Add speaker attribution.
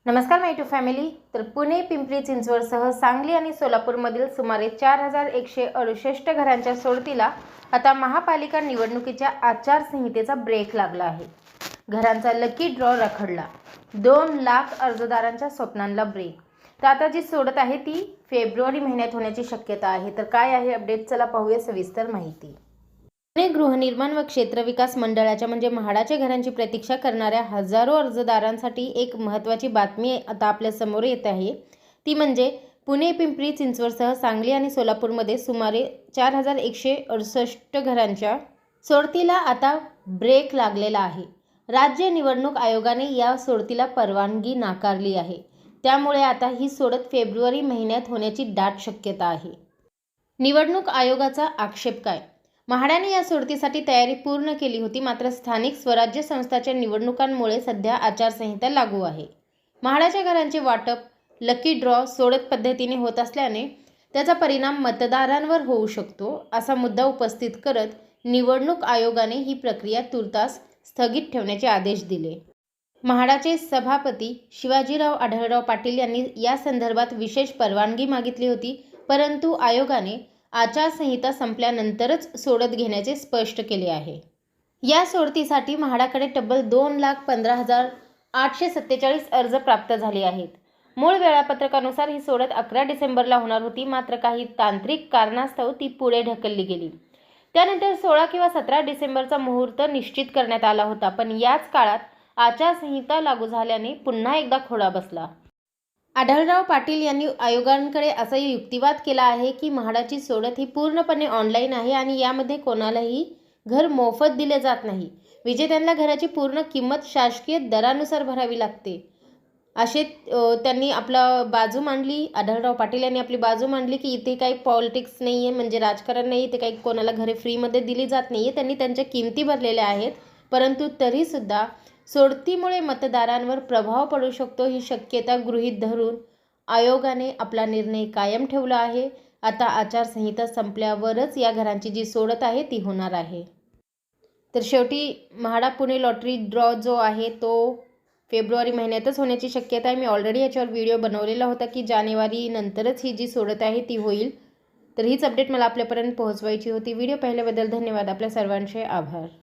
Speaker 1: नमस्कार माय to family. तर पुणे, पिंपरी चिंचवडसह सांगली आणि सोलापूरमधील सुमारे 4168 घरांच्या सोडतीला आता महापालिका निवडणुकीच्या आचारसंहितेचा ब्रेक लागला आहे. घरांचा लकी ड्रॉ रखडला. 2 लाख अर्जदारांच्या स्वप्नांना ब्रेक. तर आता जी सोडत आहे ती फेब्रुवारी महिन्यात होण्याची शक्यता आहे. तर काय आहे अपडेट, चला पाहूया सविस्तर माहिती. पुणे गृहनिर्माण व क्षेत्रविकास मंडळाच्या म्हणजे म्हाडाच्या घरांची प्रतीक्षा करणाऱ्या हजारो अर्जदारांसाठी एक महत्त्वाची बातमी आता आपल्या समोर येत आहे. ती म्हणजे पुणे, पिंपरी चिंचवडसह सांगली आणि सोलापूरमध्ये सुमारे 4168 घरांच्या सोडतीला आता ब्रेक लागलेला आहे. राज्य निवडणूक आयोगाने या सोडतीला परवानगी नाकारली आहे. त्यामुळे आता ही सोडत फेब्रुवारी महिन्यात होण्याची दाट शक्यता आहे. निवडणूक आयोगाचा आक्षेप काय? म्हाडाने या सोडतीसाठी तयारी पूर्ण केली होती, मात्र स्थानिक स्वराज्य संस्थांच्या निवडणुकांमुळे सध्या आचारसंहिता लागू आहे. म्हाडाच्या घरांचे वाटप लकी ड्रॉ सोडत पद्धतीने होत असल्याने त्याचा परिणाम मतदारांवर होऊ शकतो, असा मुद्दा उपस्थित करत निवडणूक आयोगाने ही प्रक्रिया तूर्तास स्थगित ठेवण्याचे आदेश दिले. म्हाडाचे सभापती शिवाजीराव आढळराव पाटील यांनी या संदर्भात विशेष परवानगी मागितली होती, परंतु आयोगाने आचारसंहिता संपल्यानंतरच सोडत घेण्याचे स्पष्ट केले आहे. या सोडतीसाठी म्हाडाकडे तब्बल 2,15,847 अर्ज प्राप्त झाले आहेत. मूळ वेळापत्रकानुसार ही सोडत 11 डिसेंबरला होणार होती, मात्र काही तांत्रिक कारणास्तव ती पुढे ढकलली गेली. त्यानंतर 16 किंवा 17 डिसेंबरचा मुहूर्त निश्चित करण्यात आला होता, पण याच काळात आचारसंहिता लागू झाल्याने पुन्हा एकदा खोडा बसला. आढळराव पाटील यांनी आयोगाकडे असा युक्तिवाद केला आहे की म्हाडाची सोडत ही पूर्णपणे ऑनलाईन आहे आणि यामध्ये कोणालाही घर मोफत दिले जात नाही. विजेत्यांना घराची पूर्ण किंमत शासकीय दरानुसार भरावी लागते, असे त्यांनी आपला बाजू मांडली. आढळराव पाटील यांनी आपली बाजू मांडली की इथे काही पॉलिटिक्स नाही आहे, म्हणजे राजकारण नाही, इथे काही कोणाला घरे फ्रीमध्ये दिली जात नाही आहे. त्यांनी त्यांच्या किमती भरलेल्या आहेत, परंतु तरीसुद्धा सोडतीमुळे मतदारांवर प्रभाव पडू शकतो ही शक्यता गृहीत धरून आयोगाने आपला निर्णय कायम ठेवला आहे. आता आचारसंहिता संपल्यावरच या घरांची जी सोडत आहे ती होणार आहे. तर शेवटी म्हाडा पुणे लॉटरी ड्रॉ जो आहे तो फेब्रुवारी महिन्यातच होण्याची शक्यता आहे. मी ऑलरेडी याच्यावर व्हिडिओ बनवलेला होता की जानेवारी नंतरच ही जी सोडत आहे ती होईल. तर हीच अपडेट मला आपल्यापर्यंत पोहोचवायची होती. व्हिडिओ पाहिल्याबद्दल धन्यवाद. आपल्या सर्वांचे आभार.